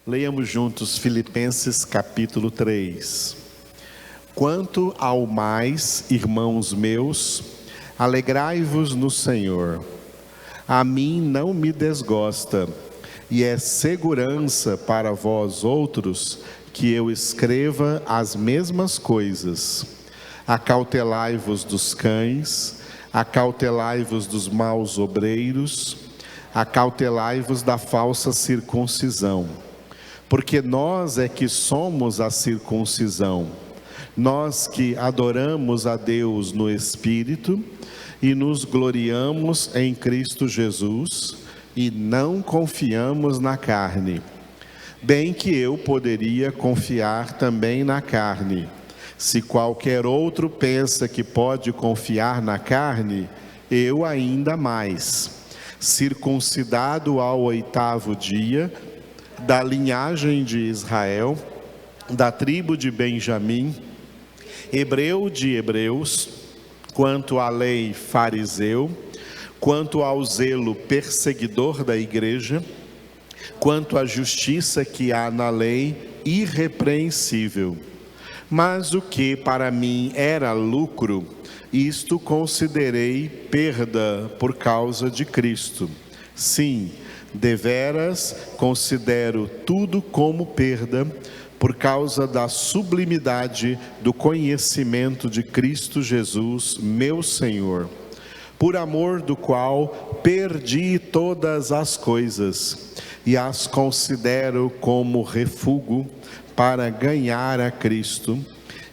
Leiamos juntos Filipenses capítulo 3. Quanto ao mais, irmãos meus, alegrai-vos no Senhor. A mim não me desgosta, e é segurança para vós outros que eu escreva as mesmas coisas. Acautelai-vos dos cães, acautelai-vos dos maus obreiros, acautelai-vos da falsa circuncisão. Porque nós é que somos a circuncisão, nós que adoramos a Deus no Espírito e nos gloriamos em Cristo Jesus e não confiamos na carne. Bem que eu poderia confiar também na carne. Se qualquer outro pensa que pode confiar na carne, eu ainda mais. Circuncidado ao 8º dia, da linhagem de Israel, da tribo de Benjamim, hebreu de hebreus, quanto à lei fariseu, quanto ao zelo perseguidor da igreja, quanto à justiça que há na lei, irrepreensível. Mas o que para mim era lucro, isto considerei perda por causa de Cristo. Sim, deveras considero tudo como perda, por causa da sublimidade do conhecimento de Cristo Jesus, meu Senhor, por amor do qual perdi todas as coisas e as considero como refúgio para ganhar a Cristo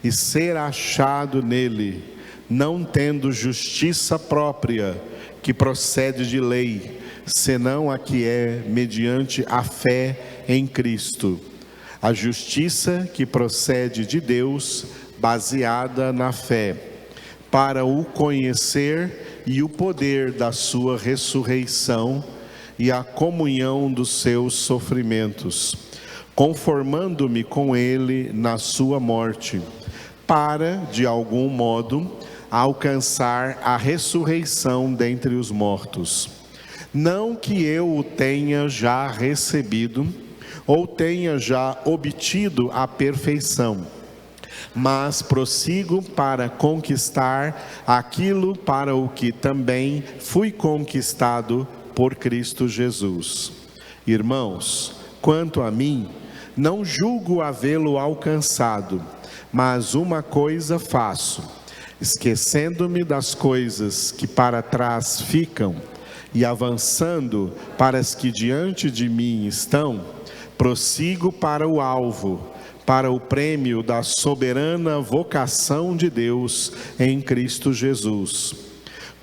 e ser achado nele, não tendo justiça própria que procede de lei, senão a que é mediante a fé em Cristo. A justiça que procede de Deus, baseada na fé, para o conhecer e o poder da sua ressurreição e a comunhão dos seus sofrimentos, conformando-me com ele na sua morte, para, de algum modo, alcançar a ressurreição dentre os mortos. Não que eu o tenha já recebido, ou tenha já obtido a perfeição, mas prossigo para conquistar aquilo para o que também fui conquistado por Cristo Jesus. Irmãos, quanto a mim, não julgo havê-lo alcançado, mas uma coisa faço, esquecendo-me das coisas que para trás ficam e avançando para as que diante de mim estão, prossigo para o alvo, para o prêmio da soberana vocação de Deus em Cristo Jesus.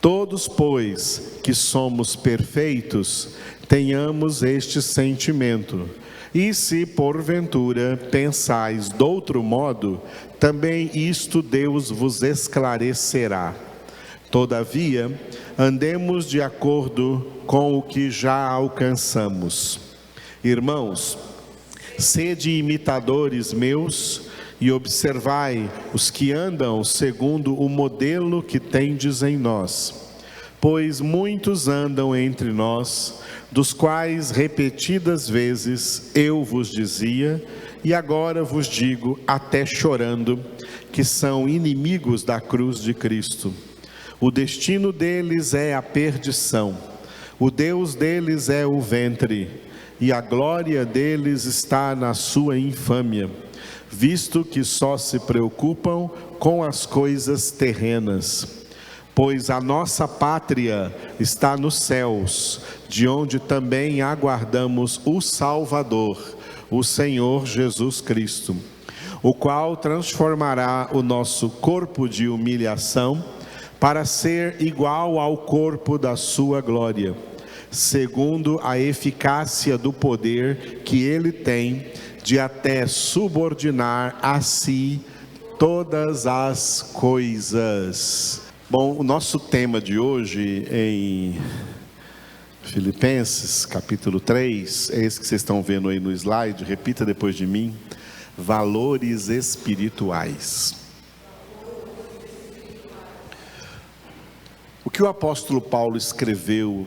Todos, pois, que somos perfeitos, tenhamos este sentimento. E se porventura pensais de outro modo, também isto Deus vos esclarecerá. Todavia, andemos de acordo com o que já alcançamos. Irmãos, sede imitadores meus e observai os que andam segundo o modelo que tendes em nós. Pois muitos andam entre nós, dos quais repetidas vezes eu vos dizia, e agora vos digo, até chorando, que são inimigos da cruz de Cristo. O destino deles é a perdição, o Deus deles é o ventre, e a glória deles está na sua infâmia, visto que só se preocupam com as coisas terrenas. Pois a nossa pátria está nos céus, de onde também aguardamos o Salvador, o Senhor Jesus Cristo, o qual transformará o nosso corpo de humilhação para ser igual ao corpo da sua glória, segundo a eficácia do poder que ele tem de até subordinar a si todas as coisas. Bom, o nosso tema de hoje em Filipenses capítulo 3, é esse que vocês estão vendo aí no slide, repita depois de mim: valores espirituais. O que o apóstolo Paulo escreveu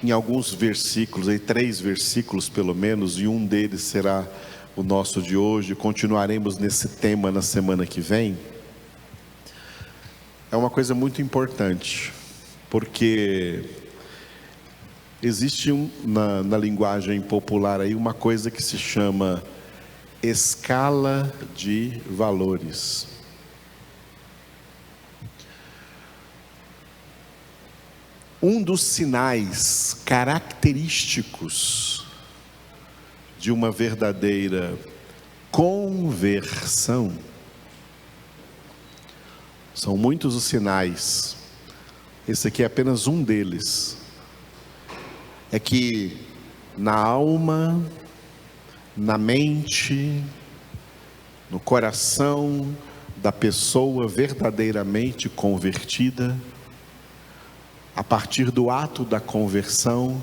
em alguns versículos, aí 3 versículos pelo menos, e um deles será o nosso de hoje. Continuaremos nesse tema na semana que vem. É uma coisa muito importante, porque existe na linguagem popular aí uma coisa que se chama escala de valores. Um dos sinais característicos de uma verdadeira conversão, são muitos os sinais, esse aqui é apenas um deles, é que na alma, na mente, no coração da pessoa verdadeiramente convertida, a partir do ato da conversão,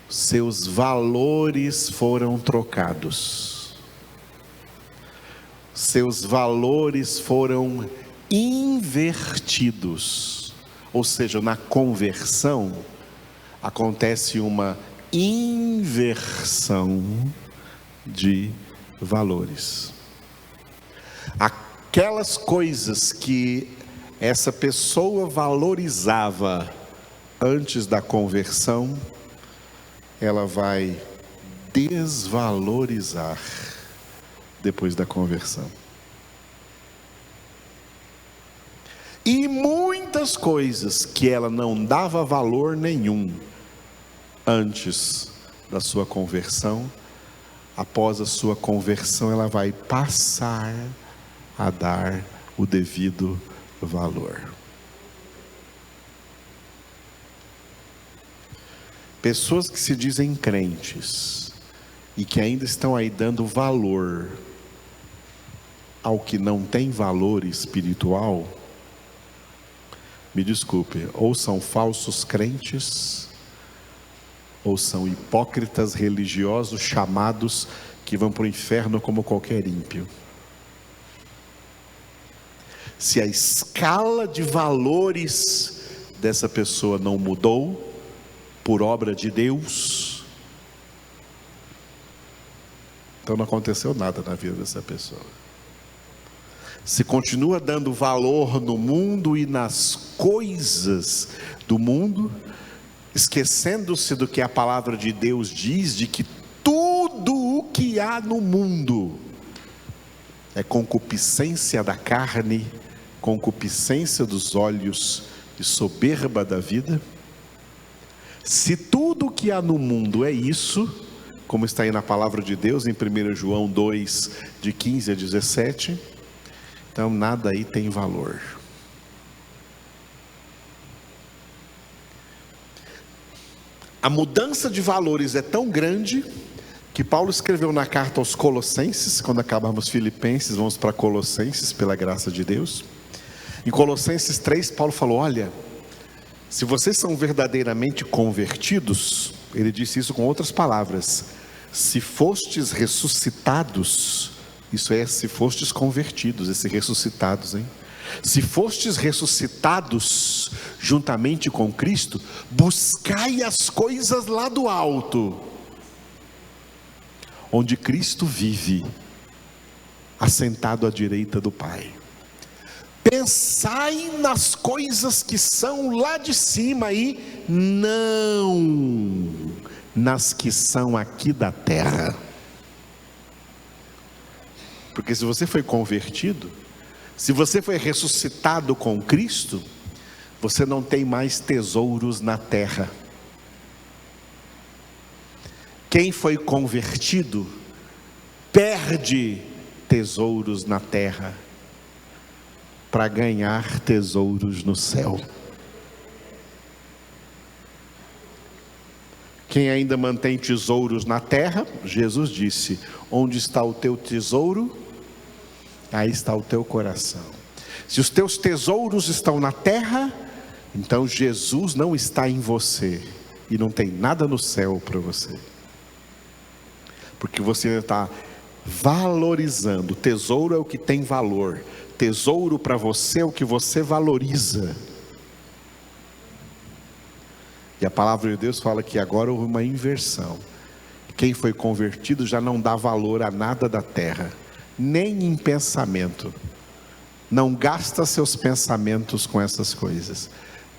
seus valores foram trocados, seus valores foram invertidos, ou seja, na conversão acontece uma inversão de valores. Aquelas coisas que essa pessoa valorizava antes da conversão, ela vai desvalorizar depois da conversão. E muitas coisas que ela não dava valor nenhum antes da sua conversão, após a sua conversão, ela vai passar a dar o devido valor. Pessoas que se dizem crentes e que ainda estão aí dando valor ao que não tem valor espiritual, me desculpe, ou são falsos crentes, ou são hipócritas religiosos chamados que vão para o inferno como qualquer ímpio. Se a escala de valores dessa pessoa não mudou, por obra de Deus, então não aconteceu nada na vida dessa pessoa. Se continua dando valor no mundo e nas coisas do mundo, esquecendo-se do que a palavra de Deus diz, de que tudo o que há no mundo é concupiscência da carne, concupiscência dos olhos e soberba da vida. Se tudo o que há no mundo é isso, como está aí na palavra de Deus, em 1 João 2, de 15 a 17, então nada aí tem valor. A mudança de valores é tão grande que Paulo escreveu na carta aos Colossenses. Quando acabarmos Filipenses, vamos para Colossenses, pela graça de Deus. Em Colossenses 3, Paulo falou: olha, se vocês são verdadeiramente convertidos, ele disse isso com outras palavras, se fostes ressuscitados, isso é, se fostes convertidos, esse ressuscitados, hein? Se fostes ressuscitados juntamente com Cristo, buscai as coisas lá do alto, onde Cristo vive, assentado à direita do Pai. Pensai nas coisas que são lá de cima e não nas que são aqui da terra. Porque se você foi convertido, se você foi ressuscitado com Cristo, você não tem mais tesouros na terra. Quem foi convertido perde tesouros na terra para ganhar tesouros no céu. Quem ainda mantém tesouros na terra, Jesus disse: onde está o teu tesouro, aí está o teu coração. Se os teus tesouros estão na terra, então Jesus não está em você, e não tem nada no céu para você, porque você ainda está valorizando. Tesouro é o que tem valor, tesouro para você é o que você valoriza. E a palavra de Deus fala que agora houve uma inversão. Quem foi convertido já não dá valor a nada da terra, nem em pensamento. Não gasta seus pensamentos com essas coisas.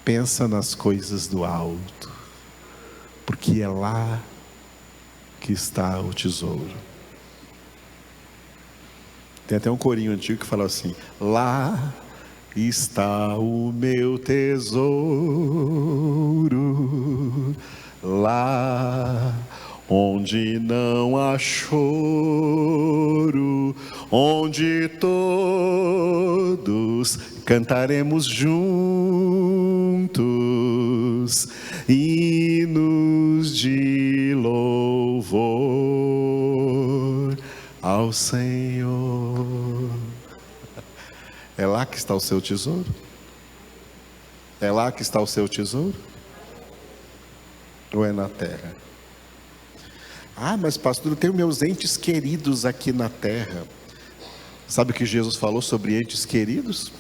Pensa nas coisas do alto, porque é lá que está o tesouro. Tem até um corinho antigo que fala assim: lá está o meu tesouro, lá onde não há choro, onde todos cantaremos juntos hinos de louvor ao Senhor. É lá que está o seu tesouro? É lá que está o seu tesouro? Ou é na terra? Ah, mas pastor, eu tenho meus entes queridos aqui na terra. Sabe o que Jesus falou sobre entes queridos?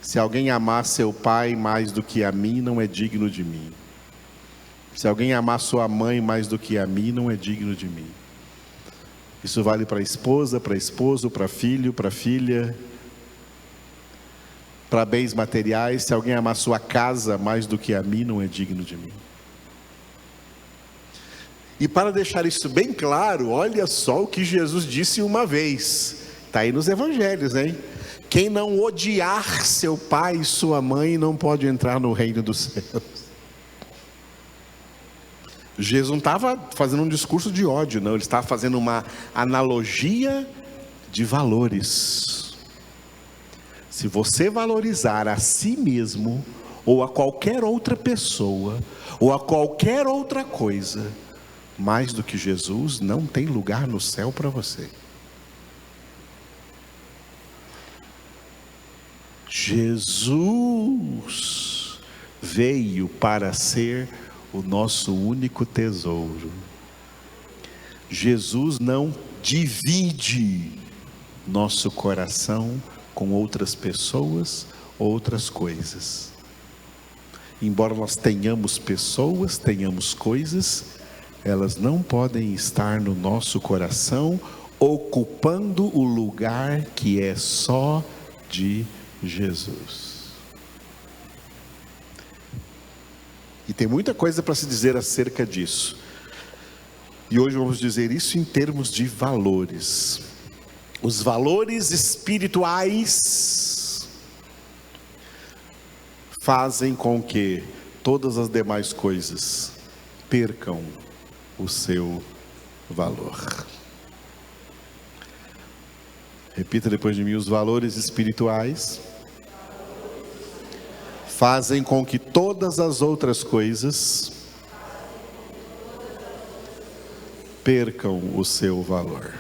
Se alguém amar seu pai mais do que a mim, não é digno de mim. Se alguém amar sua mãe mais do que a mim, não é digno de mim. Isso vale para esposa, para esposo, para filho, para filha, para bens materiais. Se alguém amar sua casa mais do que a mim, não é digno de mim. E para deixar isso bem claro, olha só o que Jesus disse uma vez. Está aí nos evangelhos, hein? Quem não odiar seu pai e sua mãe não pode entrar no reino dos céus. Jesus não estava fazendo um discurso de ódio, não. Ele estava fazendo uma analogia de valores. Se você valorizar a si mesmo, ou a qualquer outra pessoa, ou a qualquer outra coisa, mais do que Jesus, não tem lugar no céu para você. Jesus veio para ser o nosso único tesouro. Jesus não divide nosso coração com outras pessoas, outras coisas. Embora nós tenhamos pessoas, tenhamos coisas, elas não podem estar no nosso coração, ocupando o lugar que é só de Jesus. E tem muita coisa para se dizer acerca disso. E hoje vamos dizer isso em termos de valores. Os valores espirituais fazem com que todas as demais coisas percam o seu valor. Repita depois de mim: os valores espirituais fazem com que todas as outras coisas percam o seu valor.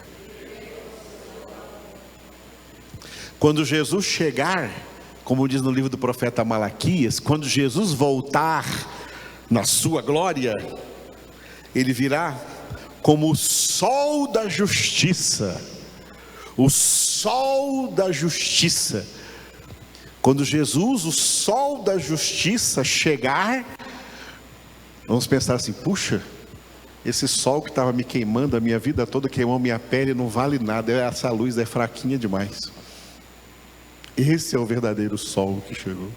Quando Jesus chegar, como diz no livro do profeta Malaquias, quando Jesus voltar na sua glória, ele virá como o sol da justiça. O sol da justiça. Quando Jesus, o sol da justiça, chegar, vamos pensar assim: puxa, esse sol que estava me queimando a minha vida toda, queimou minha pele, não vale nada, essa luz é fraquinha demais. Esse é o verdadeiro sol que chegou.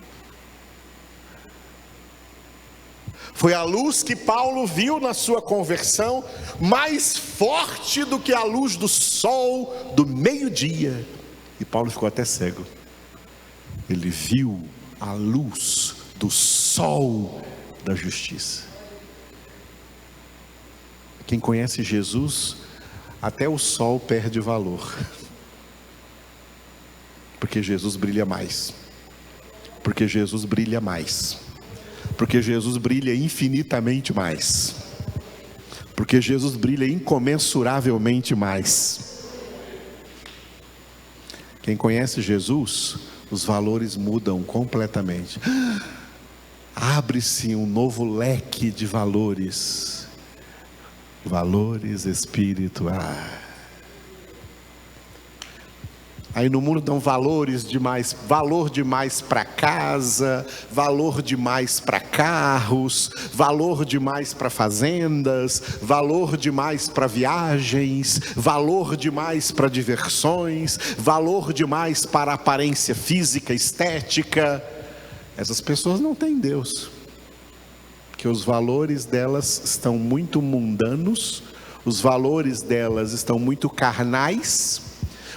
Foi a luz que Paulo viu na sua conversão, mais forte do que a luz do sol do meio-dia. E Paulo ficou até cego. Ele viu a luz do sol da justiça. Quem conhece Jesus, até o sol perde valor. Porque Jesus brilha mais. Porque Jesus brilha mais. Porque Jesus brilha infinitamente mais. Porque Jesus brilha incomensuravelmente mais. Quem conhece Jesus, os valores mudam completamente. Abre-se um novo leque de valores. Valores espirituais. Aí no mundo dão valor demais para casa, valor demais para carros, valor demais para fazendas, valor demais para viagens, valor demais para diversões, valor demais para aparência física, estética. Essas pessoas não têm Deus, porque os valores delas estão muito mundanos, os valores delas estão muito carnais,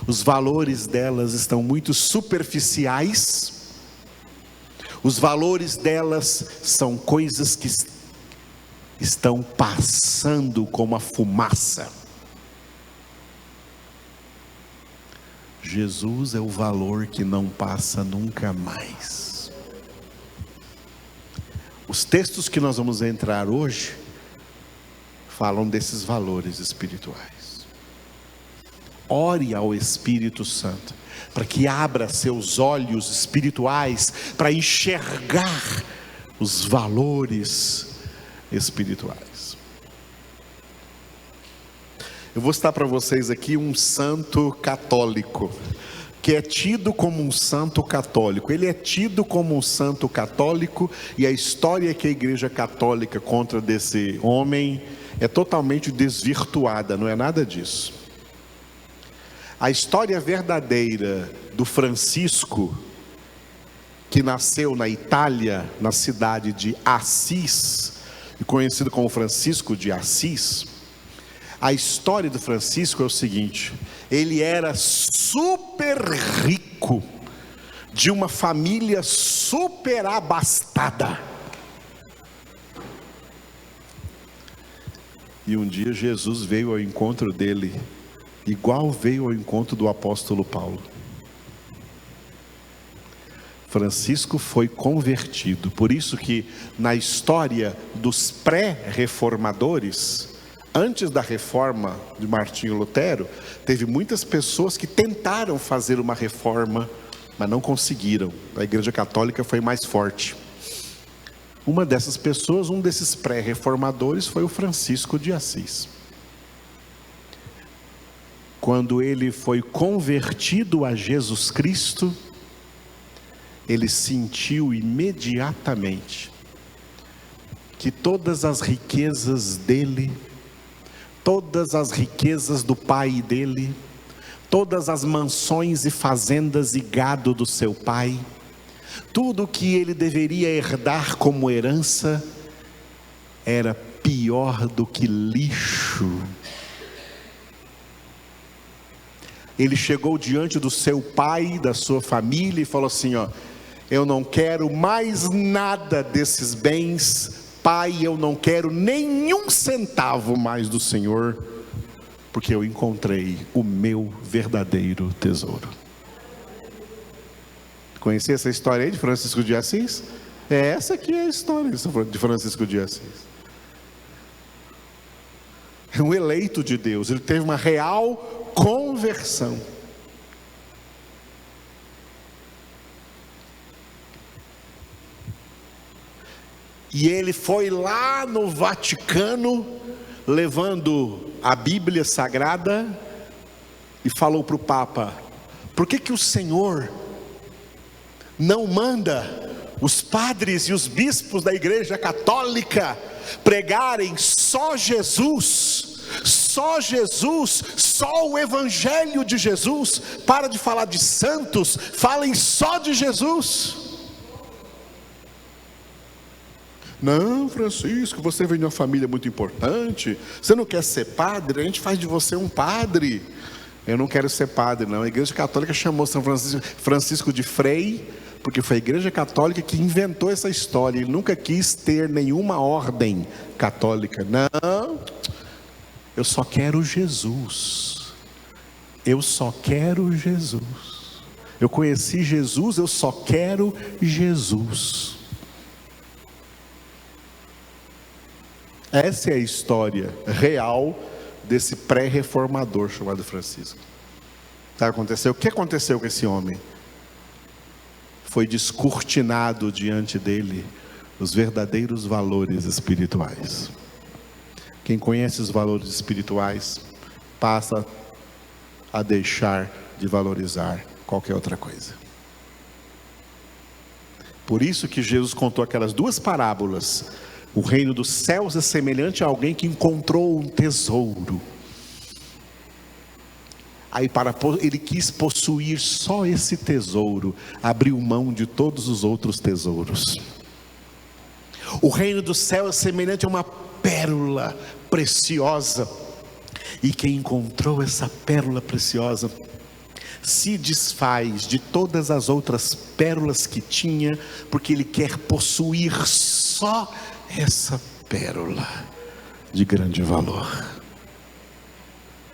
os valores delas estão muito superficiais, os valores delas são coisas que estão passando como a fumaça. Jesus é o valor que não passa nunca mais. Os textos que nós vamos entrar hoje falam desses valores espirituais. Ore ao Espírito Santo para que abra seus olhos espirituais para enxergar os valores espirituais. Eu vou citar para vocês aqui um santo católico, que é tido como um santo católico. Ele é tido como um santo católico, e a história que a Igreja Católica conta desse homem é totalmente desvirtuada, não é nada disso. A história verdadeira do Francisco, que nasceu na Itália, na cidade de Assis, e conhecido como Francisco de Assis. A história do Francisco é o seguinte: ele era super rico, de uma família super abastada. E um dia Jesus veio ao encontro dele, igual veio ao encontro do apóstolo Paulo. Francisco foi convertido. Por isso que na história dos pré-reformadores, antes da reforma de Martinho Lutero, teve muitas pessoas que tentaram fazer uma reforma, mas não conseguiram. A Igreja Católica foi mais forte. Uma dessas pessoas, um desses pré-reformadores, foi o Francisco de Assis. Quando ele foi convertido a Jesus Cristo, ele sentiu imediatamente que todas as riquezas dele, todas as riquezas do pai dele, todas as mansões e fazendas e gado do seu pai, tudo que ele deveria herdar como herança, era pior do que lixo. Ele chegou diante do seu pai, da sua família, e falou assim: eu não quero mais nada desses bens, pai, eu não quero nenhum centavo mais do Senhor, porque eu encontrei o meu verdadeiro tesouro. Conhecia essa história aí de Francisco de Assis? Essa aqui é a história de Francisco de Assis. É um eleito de Deus, ele teve uma real conversão. E ele foi lá no Vaticano, levando a Bíblia Sagrada, e falou para o Papa: por que o Senhor não manda os padres e os bispos da Igreja Católica pregarem só Jesus, só Jesus, só o Evangelho de Jesus? Para de falar de santos, falem só de Jesus. Não, Francisco, você vem de uma família muito importante, você não quer ser padre? A gente faz de você um padre. Eu não quero ser padre, não. A Igreja Católica chamou São Francisco de Frei, porque foi a Igreja Católica que inventou essa história. Ele nunca quis ter nenhuma ordem católica. Não, eu só quero Jesus. Eu só quero Jesus. Eu conheci Jesus, eu só quero Jesus. Essa é a história real desse pré-reformador chamado Francisco. O que aconteceu com esse homem? Foi descortinado diante dele os verdadeiros valores espirituais. Quem conhece os valores espirituais passa a deixar de valorizar qualquer outra coisa. Por isso que Jesus contou aquelas duas parábolas. O reino dos céus é semelhante a alguém que encontrou um tesouro. Aí ele quis possuir só esse tesouro, abriu mão de todos os outros tesouros. O reino do céu é semelhante a uma pérola preciosa, e quem encontrou essa pérola preciosa se desfaz de todas as outras pérolas que tinha, porque ele quer possuir só essa pérola de grande valor.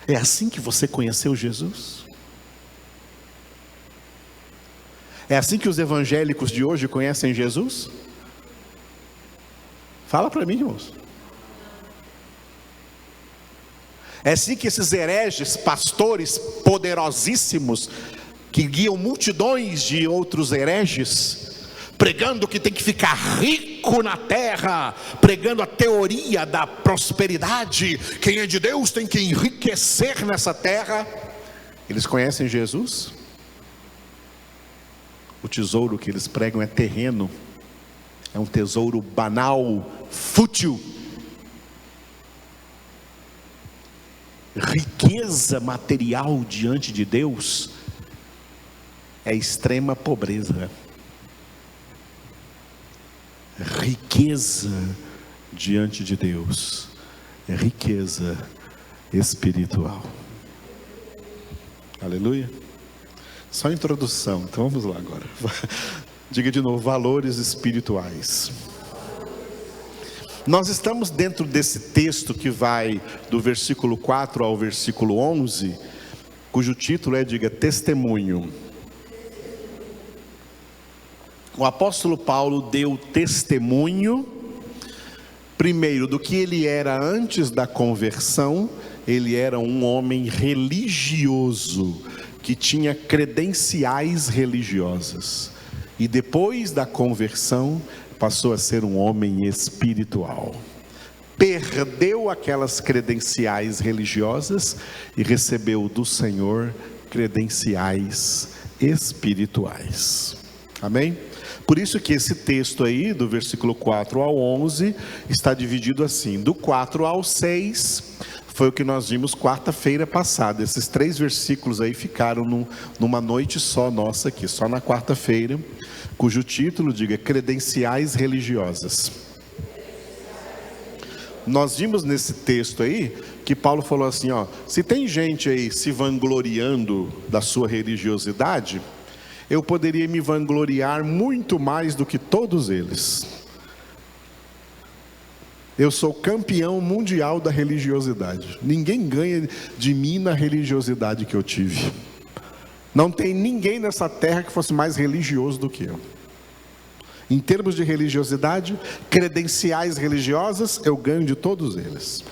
É assim que você conheceu Jesus? É assim que os evangélicos de hoje conhecem Jesus? Fala para mim, irmãos. É assim que esses hereges, pastores poderosíssimos, que guiam multidões de outros hereges, pregando que tem que ficar rico na terra, pregando a teoria da prosperidade, quem é de Deus tem que enriquecer nessa terra. Eles conhecem Jesus? O tesouro que eles pregam é terreno, é um tesouro banal, fútil. Riqueza material diante de Deus é extrema pobreza. Riqueza diante de Deus é riqueza espiritual. Aleluia. Só introdução, então vamos lá agora. Diga de novo: valores espirituais. Nós estamos dentro desse texto que vai do versículo 4 ao versículo 11, cujo título é, diga, testemunho. O apóstolo Paulo deu testemunho, primeiro, do que ele era antes da conversão. Ele era um homem religioso, que tinha credenciais religiosas, e depois da conversão passou a ser um homem espiritual. Perdeu aquelas credenciais religiosas e recebeu do Senhor credenciais espirituais. Amém? Por isso que esse texto aí, do versículo 4 ao 11, está dividido assim: do 4 ao 6, foi o que nós vimos quarta-feira passada. Esses 3 versículos aí ficaram numa noite só nossa aqui, só na quarta-feira, cujo título, diga, credenciais religiosas. Nós vimos nesse texto aí, que Paulo falou assim, ó: se tem gente aí se vangloriando da sua religiosidade, eu poderia me vangloriar muito mais do que todos eles. Eu sou campeão mundial da religiosidade. Ninguém ganha de mim na religiosidade que eu tive. Não tem ninguém nessa terra que fosse mais religioso do que eu. Em termos de religiosidade, credenciais religiosas, eu ganho de todos eles.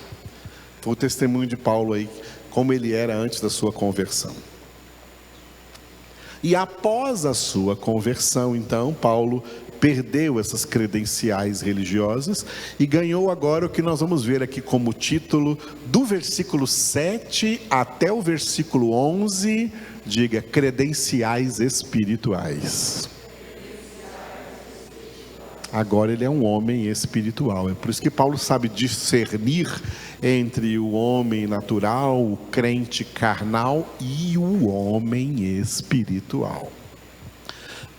Foi o testemunho de Paulo aí, como ele era antes da sua conversão. E após a sua conversão, então, Paulo perdeu essas credenciais religiosas e ganhou agora o que nós vamos ver aqui como título, do versículo 7 até o versículo 11, diga, credenciais espirituais. Agora ele é um homem espiritual. É por isso que Paulo sabe discernir entre o homem natural, o crente carnal e o homem espiritual.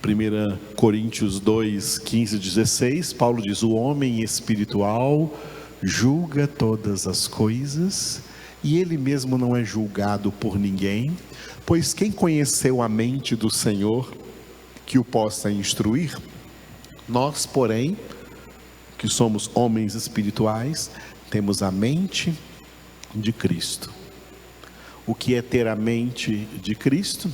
1 Coríntios 2, 15 e 16, Paulo diz: o homem espiritual julga todas as coisas, e ele mesmo não é julgado por ninguém, pois quem conheceu a mente do Senhor que o possa instruir? Nós, porém, que somos homens espirituais, temos a mente de Cristo. O que é ter a mente de Cristo?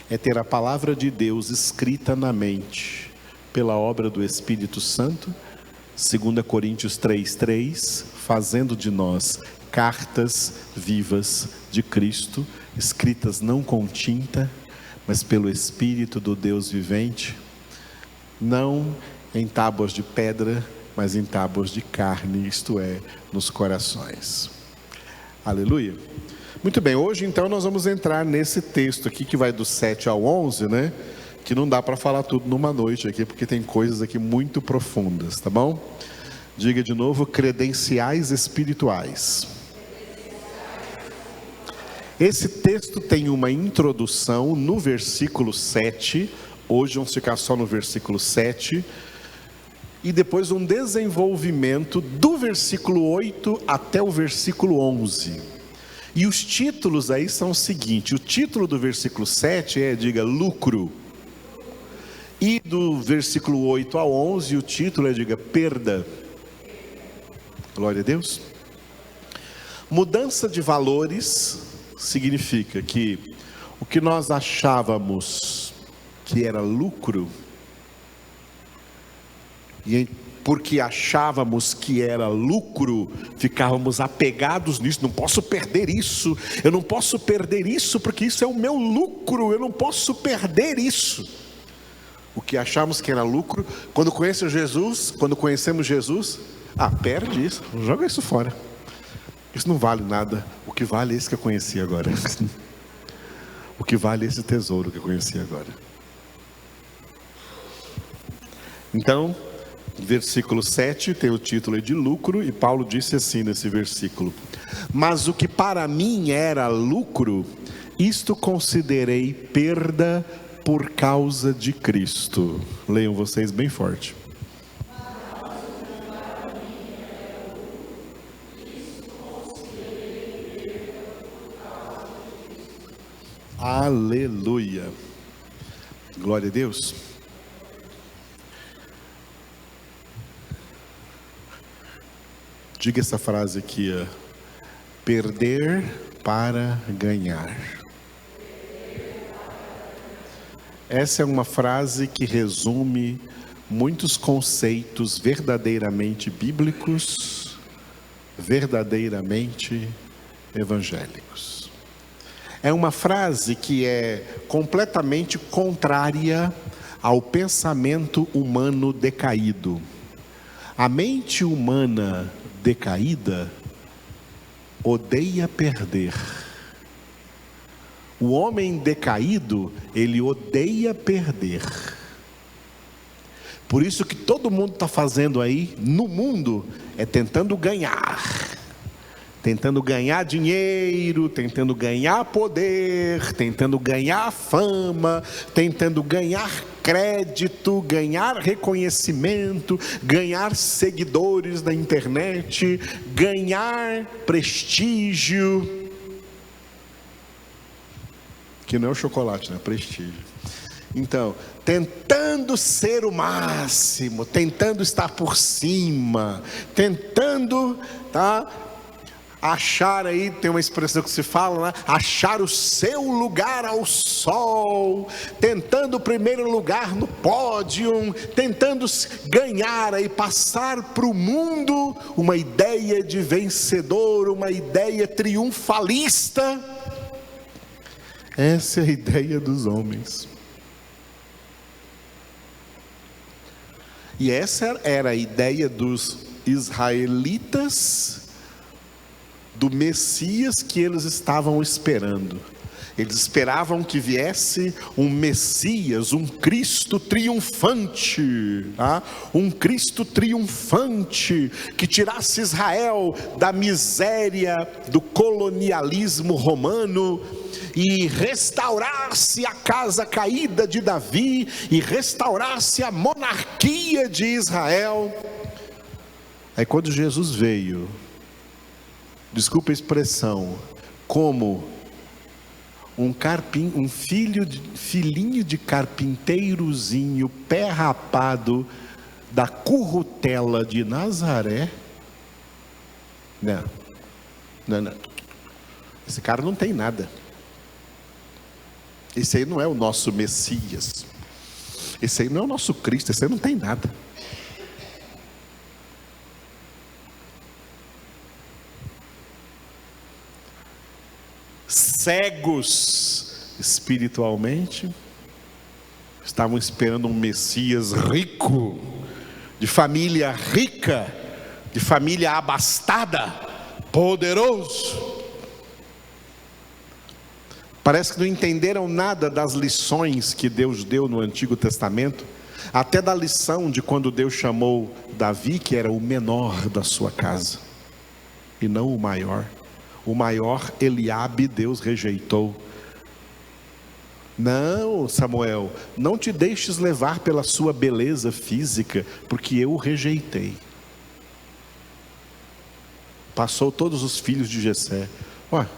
É ter a palavra de Deus escrita na mente, pela obra do Espírito Santo, 2 Coríntios 3:3, fazendo de nós cartas vivas de Cristo, escritas não com tinta, mas pelo Espírito do Deus vivente, não em tábuas de pedra, mas em tábuas de carne, isto é, nos corações. Aleluia. Muito bem, hoje então nós vamos entrar nesse texto aqui que vai do 7 ao 11, né? Que não dá para falar tudo numa noite aqui, porque tem coisas aqui muito profundas, tá bom? Diga de novo, credenciais espirituais. Esse texto tem uma introdução no versículo 7, hoje vamos ficar só no versículo 7, e depois um desenvolvimento do versículo 8 até o versículo 11. E os títulos aí são o seguinte: o título do versículo 7 é, diga, lucro. E do versículo 8 ao 11, o título é, diga, perda. Glória a Deus. Mudança de valores significa que o que nós achávamos que era lucro, e porque achávamos que era lucro, ficávamos apegados nisso. Não posso perder isso, eu não posso perder isso, porque isso é o meu lucro, eu não posso perder isso. O que achávamos que era lucro, quando conhecemos Jesus, perde isso, joga isso fora, isso não vale nada. O que vale é esse que eu conheci agora. O que vale é esse tesouro que eu conheci agora. Então, versículo 7 tem o título de lucro, e Paulo disse assim nesse versículo: mas o que para mim era lucro, isto considerei perda por causa de Cristo. Leiam vocês bem forte. Aleluia, glória a Deus. Diga essa frase aqui, perder para ganhar. Essa é uma frase que resume muitos conceitos verdadeiramente bíblicos, verdadeiramente evangélicos. É uma frase que é completamente contrária ao pensamento humano decaído. A mente humana decaída odeia perder. O homem decaído, ele odeia perder. Por isso que todo mundo está fazendo aí no mundo é tentando ganhar. Tentando ganhar dinheiro, tentando ganhar poder, tentando ganhar fama, tentando ganhar crédito, ganhar reconhecimento, ganhar seguidores na internet, ganhar prestígio. Que não é o chocolate, né? Prestígio. Então, tentando ser o máximo, tentando estar por cima, tentando, achar aí, tem uma expressão que se fala, né? Achar o seu lugar ao sol, tentando o primeiro lugar no pódio, tentando ganhar aí, passar para o mundo uma ideia de vencedor, uma ideia triunfalista. Essa é a ideia dos homens. E essa era a ideia dos israelitas, do Messias que eles estavam esperando. Eles esperavam que viesse um Messias, um Cristo triunfante, um Cristo triunfante, que tirasse Israel da miséria do colonialismo romano, e restaurasse a casa caída de Davi, e restaurasse a monarquia de Israel. Aí quando Jesus veio, desculpa a expressão, como um filhinho de carpinteirozinho, pé rapado, da currutela de Nazaré. Não. Esse cara não tem nada. Esse aí não é o nosso Messias. Esse aí não é o nosso Cristo. Esse aí não tem nada. Cegos espiritualmente, estavam esperando um Messias rico, de família rica, de família abastada, poderoso. Parece que não entenderam nada das lições que Deus deu no Antigo Testamento, até da lição de quando Deus chamou Davi, que era o menor da sua casa, e não o maior. O maior, Eliabe, Deus rejeitou. Não, Samuel, não te deixes levar pela sua beleza física, porque eu o rejeitei. Passou todos os filhos de Jessé. Ué,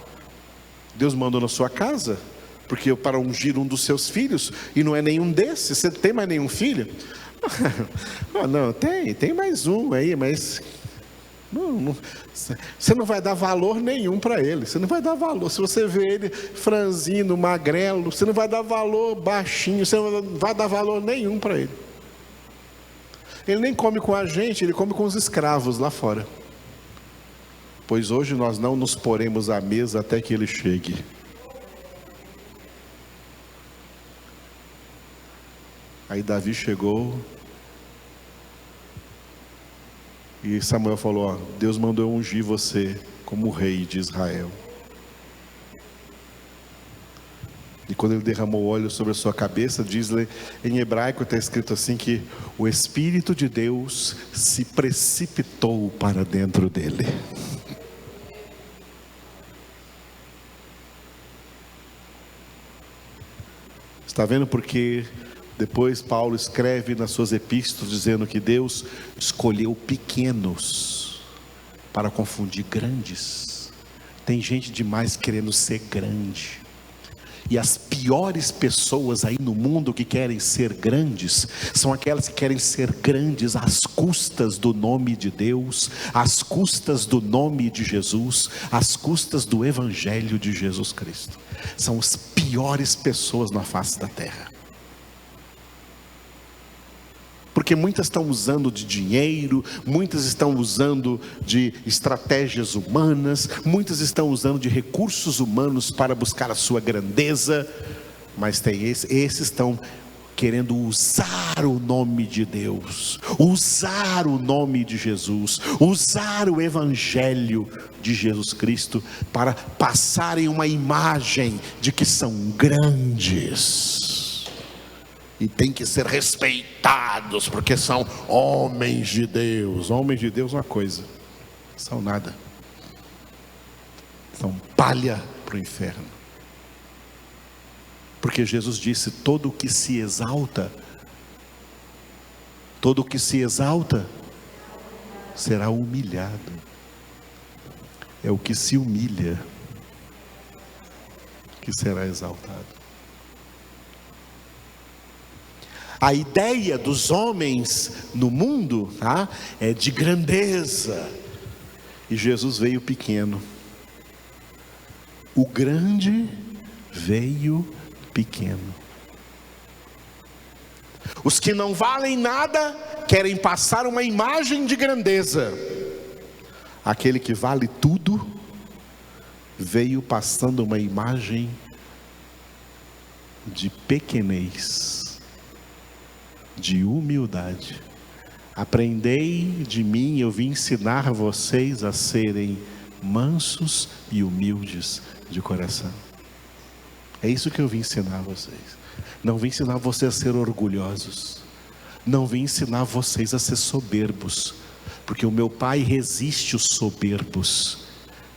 Deus mandou na sua casa, porque para ungir um dos seus filhos, e não é nenhum desses. Você tem mais nenhum filho? Não, tem mais um aí, mas você não vai dar valor nenhum para ele. Você não vai dar valor. Se você vê ele franzino, magrelo, você não vai dar valor, baixinho, você não vai dar valor nenhum para ele. Ele nem come com a gente, ele come com os escravos lá fora. Pois hoje nós não nos poremos à mesa até que ele chegue. Aí Davi chegou e Samuel falou: ó, Deus mandou eu ungir você como rei de Israel. E quando ele derramou óleo sobre a sua cabeça, diz em hebraico, está escrito assim, que o Espírito de Deus se precipitou para dentro dele. Está vendo porque depois Paulo escreve nas suas epístolas dizendo que Deus escolheu pequenos para confundir grandes. Tem gente demais querendo ser grande. E as piores pessoas aí no mundo que querem ser grandes são aquelas que querem ser grandes às custas do nome de Deus, às custas do nome de Jesus, às custas do Evangelho de Jesus Cristo. São as piores pessoas na face da terra. Porque muitas estão usando de dinheiro, muitas estão usando de estratégias humanas, muitas estão usando de recursos humanos para buscar a sua grandeza, mas tem esses estão querendo usar o nome de Deus, usar o nome de Jesus, usar o Evangelho de Jesus Cristo para passarem uma imagem de que são grandes. E tem que ser respeitados, porque são homens de Deus. Homens de Deus é uma coisa, são nada. São palha para o inferno. Porque Jesus disse: todo o que se exalta, será humilhado. É o que se humilha que será exaltado. A ideia dos homens no mundo, tá, é de grandeza. E Jesus veio pequeno. O grande veio pequeno. Os que não valem nada querem passar uma imagem de grandeza. Aquele que vale tudo veio passando uma imagem de pequenez, de humildade. Aprendei de mim, eu vim ensinar vocês a serem mansos e humildes de coração. É isso que eu vim ensinar vocês. Não vim ensinar vocês a ser orgulhosos. Não vim ensinar vocês a ser soberbos, porque o meu Pai resiste os soberbos.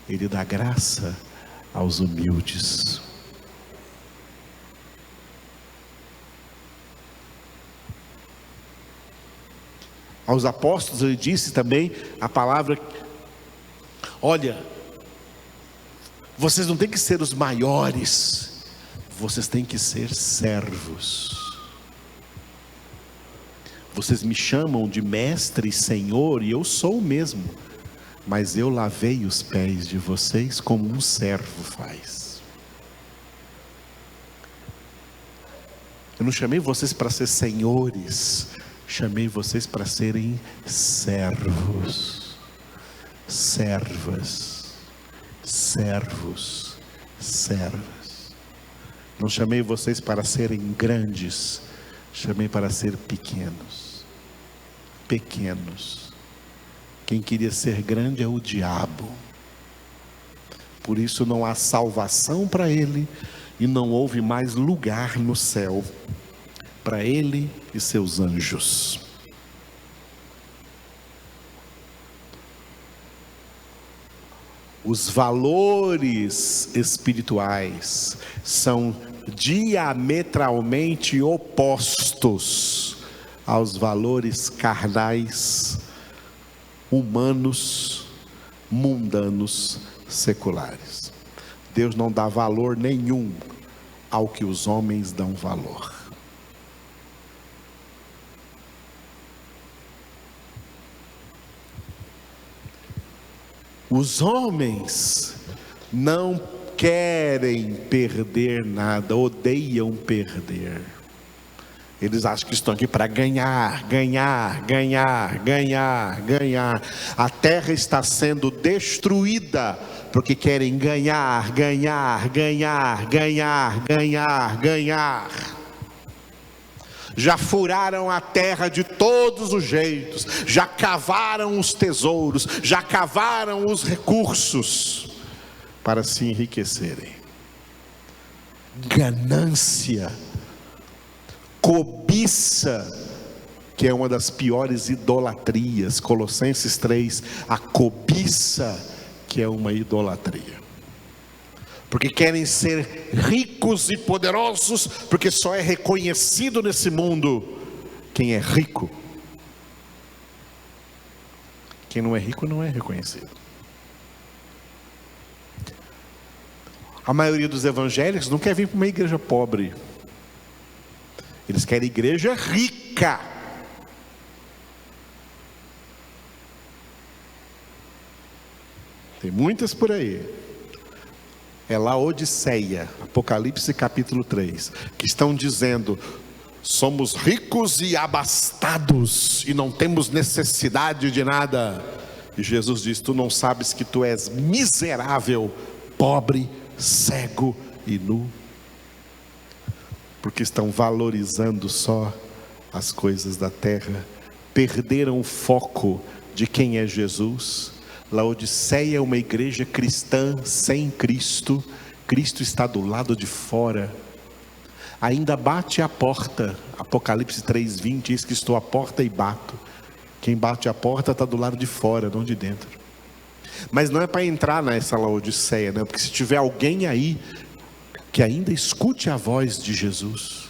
Ele dá graça aos humildes. Aos apóstolos ele disse também a palavra: olha, vocês não têm que ser os maiores, vocês têm que ser servos. Vocês me chamam de mestre e senhor, e eu sou o mesmo, mas eu lavei os pés de vocês como um servo faz. Eu não chamei vocês para ser senhores, chamei vocês para serem servos, servas, servos, servas. Não chamei vocês para serem grandes, chamei para ser pequenos. Pequenos. Quem queria ser grande é o diabo. Por isso não há salvação para ele e não houve mais lugar no céu para ele e seus anjos. Os valores espirituais são diametralmente opostos aos valores carnais, humanos, mundanos, seculares. Deus não dá valor nenhum ao que os homens dão valor. Os homens não querem perder nada, odeiam perder. Eles acham que estão aqui para ganhar, ganhar, ganhar, ganhar, ganhar. A terra está sendo destruída porque querem ganhar, ganhar, ganhar, ganhar, ganhar, ganhar. Já furaram a terra de todos os jeitos, já cavaram os tesouros, já cavaram os recursos para se enriquecerem. Ganância, cobiça, que é uma das piores idolatrias. Colossenses 3, a cobiça, que é uma idolatria. Porque querem ser ricos e poderosos, porque só é reconhecido nesse mundo quem é rico. Quem não é rico não é reconhecido. A maioria dos evangélicos não quer vir para uma igreja pobre. Eles querem igreja rica. Tem muitas por aí. É Laodiceia, Apocalipse capítulo 3, que estão dizendo: somos ricos e abastados e não temos necessidade de nada. E Jesus diz: tu não sabes que tu és miserável, pobre, cego e nu? Porque estão valorizando só as coisas da terra, perderam o foco de quem é Jesus. Laodiceia é uma igreja cristã sem Cristo. Cristo está do lado de fora. Ainda bate a porta. Apocalipse 3:20 diz que estou à porta e bato. Quem bate a porta está do lado de fora, não de dentro. Mas não é para entrar nessa Laodiceia, né? Porque se tiver alguém aí que ainda escute a voz de Jesus,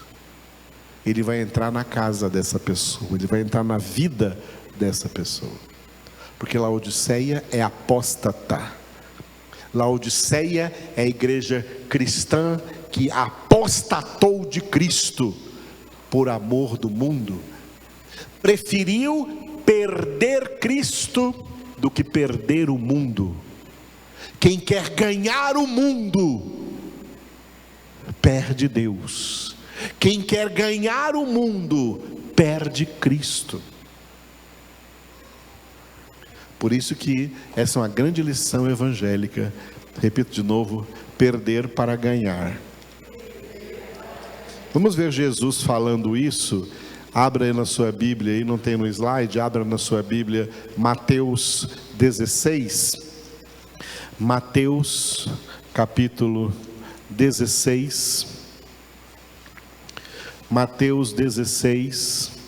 ele vai entrar na casa dessa pessoa, ele vai entrar na vida dessa pessoa. Porque Laodiceia é apóstata. Laodiceia é a igreja cristã que apostatou de Cristo por amor do mundo. Preferiu perder Cristo do que perder o mundo. Quem quer ganhar o mundo, perde Deus. Quem quer ganhar o mundo, perde Cristo. Por isso que essa é uma grande lição evangélica. Repito de novo: perder para ganhar. Vamos ver Jesus falando isso. Abra aí na sua Bíblia, aí não tem no slide, abra na sua Bíblia, Mateus 16. Mateus capítulo 16. Mateus 16.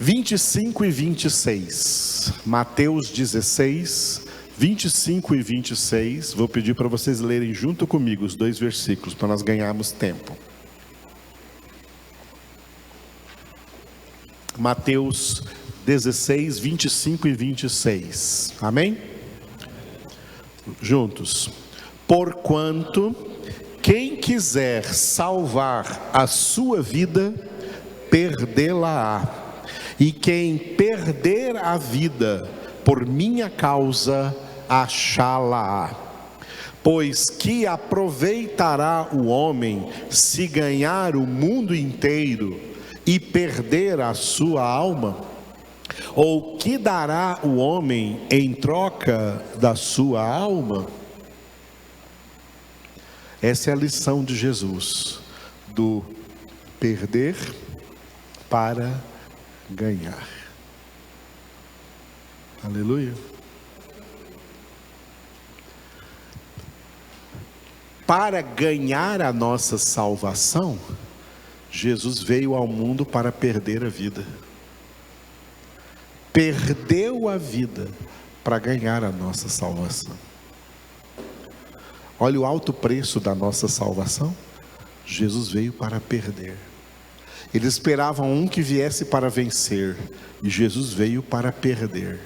25 e 26, Mateus 16, 25 e 26, vou pedir para vocês lerem junto comigo os dois versículos, para nós ganharmos tempo. Mateus 16, 25 e 26, amém? Juntos. Porquanto, quem quiser salvar a sua vida, perdê-la-á. E quem perder a vida por minha causa, achá-la-á. Pois que aproveitará o homem se ganhar o mundo inteiro e perder a sua alma? Ou que dará o homem em troca da sua alma? Essa é a lição de Jesus, do perder para ganhar. Aleluia. para ganhar a nossa salvação, Jesus veio ao mundo para perder a vida. Perdeu a vida para ganhar a nossa salvação. Olha o alto preço da nossa salvação. Jesus veio para perder. Eles esperavam um que viesse para vencer, e Jesus veio para perder.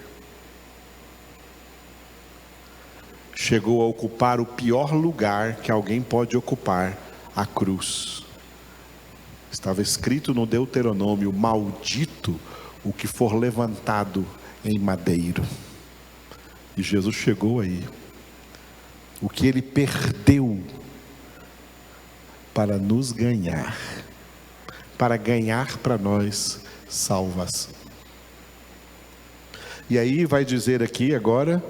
Chegou a ocupar o pior lugar que alguém pode ocupar, a cruz. Estava escrito no Deuteronômio: maldito o que for levantado em madeiro. E Jesus chegou aí. O que ele perdeu para nos ganhar, para ganhar para nós salvação. E aí vai dizer aqui agora,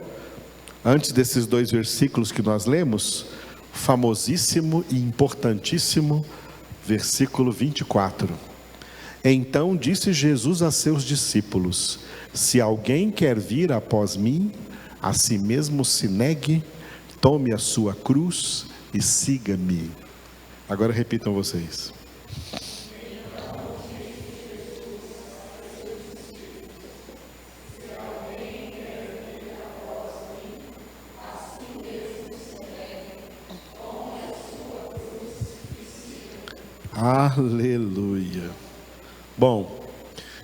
antes desses 2 versículos que nós lemos, famosíssimo e importantíssimo versículo 24. Então disse Jesus a seus discípulos: se alguém quer vir após mim, a si mesmo se negue, tome a sua cruz e siga-me. Agora repitam vocês. Aleluia. Bom,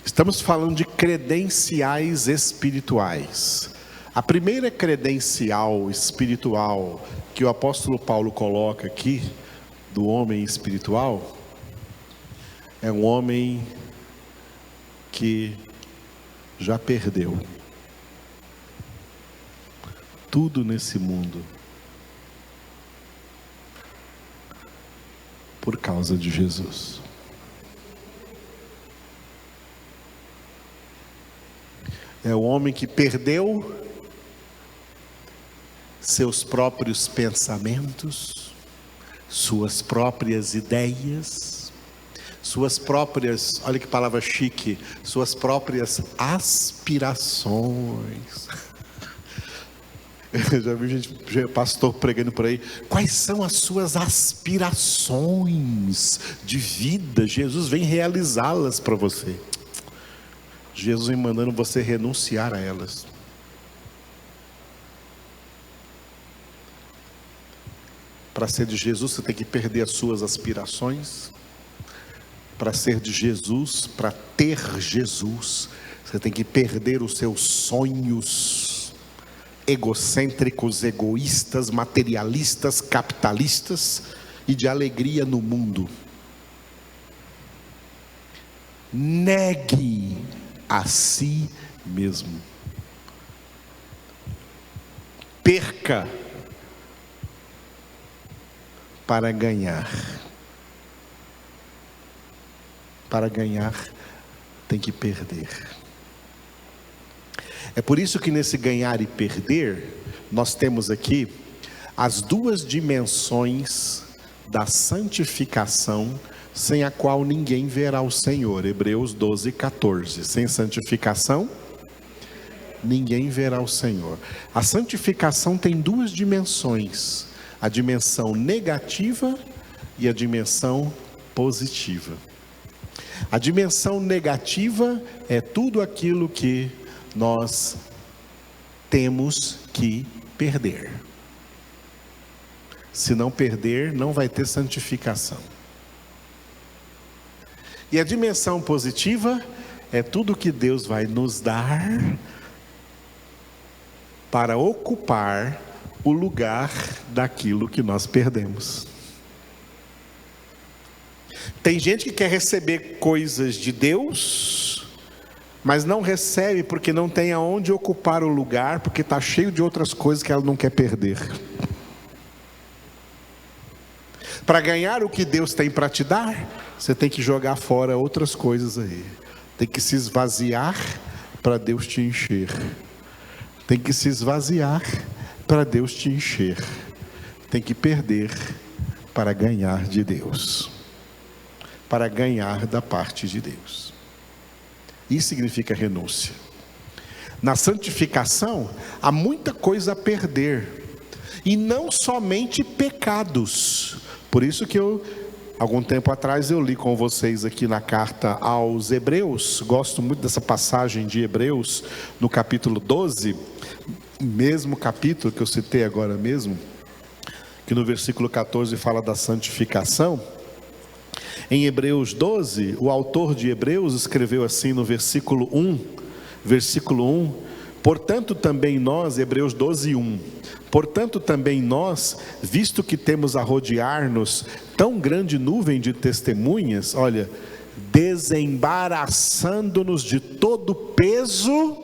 estamos falando de credenciais espirituais. A primeira credencial espiritual que o apóstolo Paulo coloca aqui, do homem espiritual, é um homem que já perdeu tudo nesse mundo por causa de Jesus. É o homem que perdeu seus próprios pensamentos, suas próprias ideias, suas próprias, olha que palavra chique, suas próprias aspirações. Eu já vi gente, pastor pregando por aí, quais são as suas aspirações de vida? Jesus vem realizá-las para você. Jesus vem mandando você renunciar a elas. Para ser de Jesus, você tem que perder as suas aspirações. Para ser de Jesus, para ter Jesus, você tem que perder os seus sonhos egocêntricos, egoístas, materialistas, capitalistas e de alegria no mundo. Negue a si mesmo. Perca para ganhar. Para ganhar, tem que perder. É por isso que nesse ganhar e perder, nós temos aqui as 2 dimensões da santificação, sem a qual ninguém verá o Senhor. Hebreus 12, 14. Sem santificação, ninguém verá o Senhor. A santificação tem 2 dimensões: a dimensão negativa e a dimensão positiva. A dimensão negativa é tudo aquilo que nós temos que perder. Se não perder, não vai ter santificação. E a dimensão positiva é tudo que Deus vai nos dar para ocupar o lugar daquilo que nós perdemos. Tem gente que quer receber coisas de Deus, mas não recebe porque não tem aonde ocupar o lugar, porque está cheio de outras coisas que ela não quer perder. Para ganhar o que Deus tem para te dar, você tem que jogar fora outras coisas aí. Tem que se esvaziar para Deus te encher. Tem que se esvaziar para Deus te encher. Tem que perder para ganhar de Deus. Para ganhar da parte de Deus. Isso significa renúncia. Na santificação, há muita coisa a perder. e não somente pecados. Por isso que algum tempo atrás eu li com vocês aqui na carta aos Hebreus, gosto muito dessa passagem de Hebreus, no capítulo 12, mesmo capítulo que eu citei agora mesmo, que no versículo 14 fala da santificação. Em Hebreus 12, o autor de Hebreus escreveu assim no versículo 1, portanto também nós, Hebreus 12, 1, portanto também nós, visto que temos a rodear-nos tão grande nuvem de testemunhas, olha, desembaraçando-nos de todo peso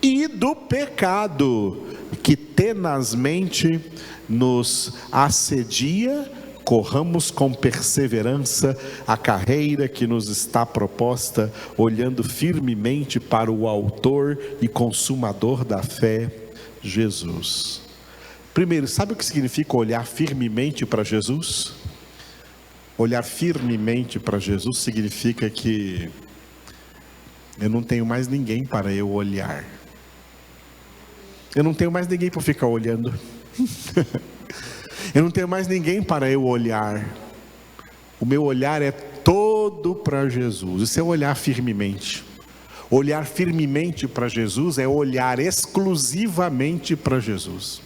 e do pecado que tenazmente nos assedia, corramos com perseverança a carreira que nos está proposta, olhando firmemente para o autor e consumador da fé, Jesus. Primeiro, sabe o que significa olhar firmemente para Jesus? Olhar firmemente para Jesus significa que eu não tenho mais ninguém para eu olhar. Eu não tenho mais ninguém para ficar olhando. Eu não tenho mais ninguém para eu olhar. O meu olhar é todo para Jesus. Isso é olhar firmemente. Olhar firmemente para Jesus é olhar exclusivamente para Jesus.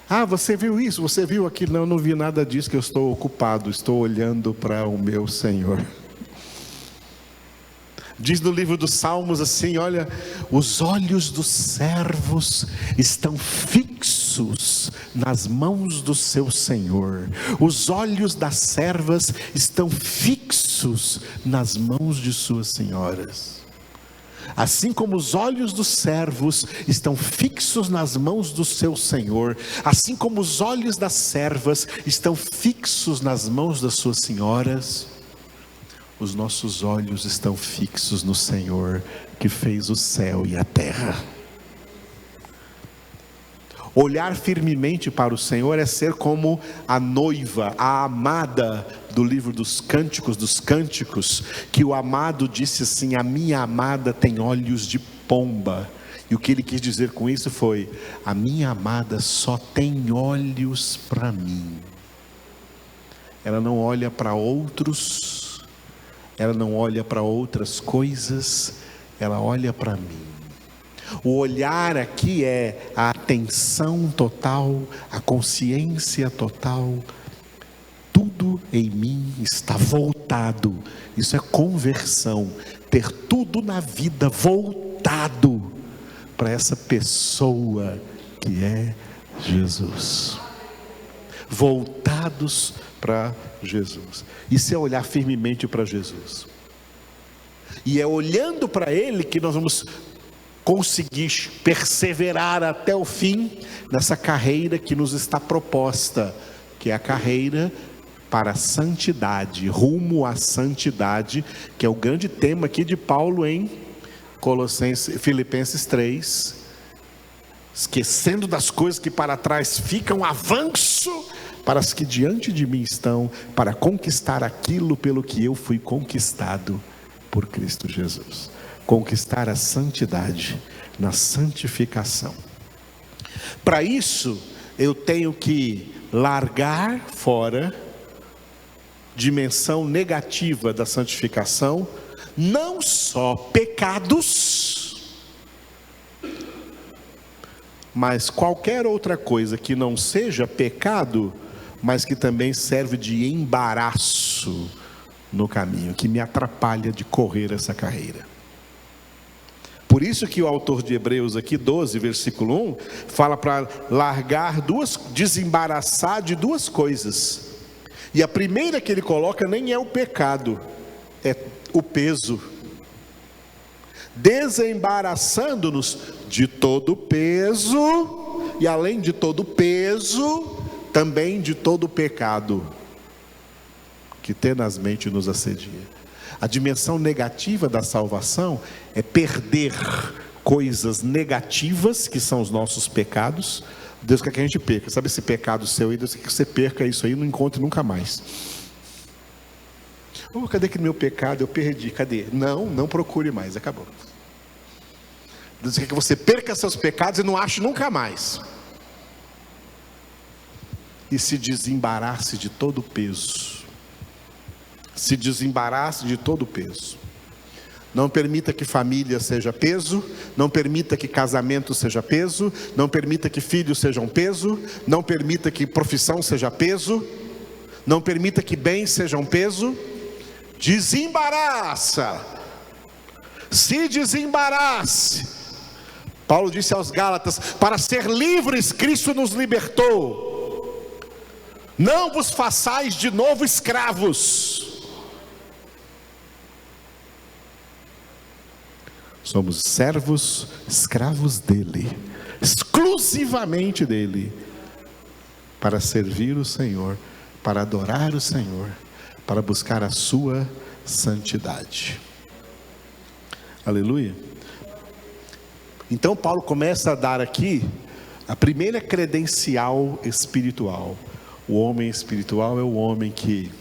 Ah, você viu isso? Você viu aquilo? Não, eu não vi nada disso, que eu estou ocupado. Estou olhando para o meu Senhor. Diz no livro dos Salmos assim, olha, os olhos dos servos estão fixos nas mãos do seu Senhor. Os olhos das servas estão fixos nas mãos de suas senhoras. Assim como os olhos dos servos estão fixos nas mãos do seu Senhor, assim como os olhos das servas estão fixos nas mãos das suas senhoras, os nossos olhos estão fixos no Senhor que fez o céu e a terra. Olhar firmemente para o Senhor é ser como a noiva, a amada do livro dos Cânticos, que o amado disse assim: a minha amada tem olhos de pomba. E o que ele quis dizer com isso foi: a minha amada só tem olhos para mim. Ela não olha para outros, ela não olha para outras coisas, ela olha para mim. O olhar aqui é a atenção total, a consciência total. Tudo em mim está voltado. Isso é conversão. Ter tudo na vida voltado para essa pessoa que é Jesus. Voltados para Jesus. Isso é olhar firmemente para Jesus. E é olhando para Ele que nós vamos conseguir perseverar até o fim nessa carreira que nos está proposta, que é a carreira para a santidade, rumo à santidade, que é o grande tema aqui de Paulo em Filipenses 3. Esquecendo das coisas que para trás ficam, avanço para as que diante de mim estão, para conquistar aquilo pelo que eu fui conquistado por Cristo Jesus. Conquistar a santidade na santificação. Para isso, eu tenho que largar fora dimensão negativa da santificação, não só pecados, mas qualquer outra coisa que não seja pecado, mas que também serve de embaraço no caminho, que me atrapalha de correr essa carreira. Por isso que o autor de Hebreus aqui, 12, versículo 1, fala para largar desembaraçar de duas coisas. E a primeira que ele coloca nem é o pecado, é o peso. Desembaraçando-nos de todo peso, e além de todo peso, também de todo pecado, que tenazmente nos assedia. A dimensão negativa da salvação é perder coisas negativas, que são os nossos pecados. Deus quer que a gente perca, sabe esse pecado seu aí? Deus quer que você perca isso aí e não encontre nunca mais. Cadê aquele meu pecado? Eu perdi, cadê? Não procure mais, acabou. Deus quer que você perca seus pecados e não ache nunca mais. E se desembarace de todo o peso. Se desembarace de todo o peso. Não permita que família seja peso, não permita que casamento seja peso, não permita que filhos sejam peso, não permita que profissão seja peso, não permita que bens sejam peso. Desembaraça, se desembarace. Paulo disse aos Gálatas: para ser livres Cristo nos libertou, não vos façais de novo escravos. Somos servos, escravos dele, exclusivamente dele, para servir o Senhor, para adorar o Senhor, para buscar a sua santidade. Aleluia. Então Paulo começa a dar aqui a primeira credencial espiritual. O homem espiritual é o homem que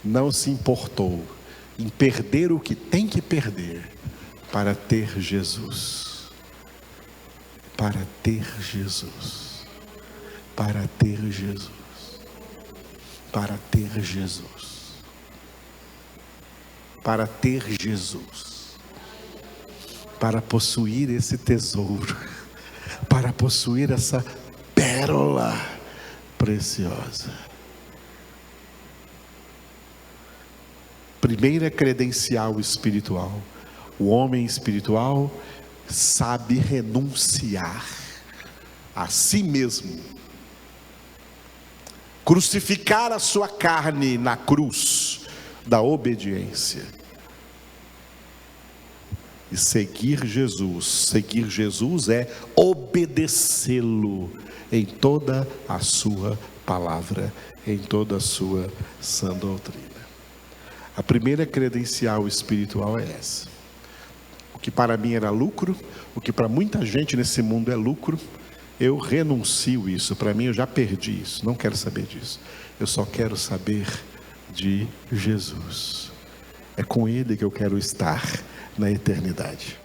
não se importou em perder o que tem que perder para ter Jesus, para ter Jesus, para ter Jesus, para ter Jesus, para ter Jesus, para possuir esse tesouro, para possuir essa pérola preciosa. Primeira credencial espiritual. O homem espiritual sabe renunciar a si mesmo, crucificar a sua carne na cruz da obediência e seguir Jesus. Seguir Jesus é obedecê-lo em toda a sua palavra, em toda a sua sã doutrina. A primeira credencial espiritual é essa. O que para mim era lucro, o que para muita gente nesse mundo é lucro, eu renuncio isso. Para mim eu já perdi isso, não quero saber disso. Eu só quero saber de Jesus. É com Ele que eu quero estar na eternidade.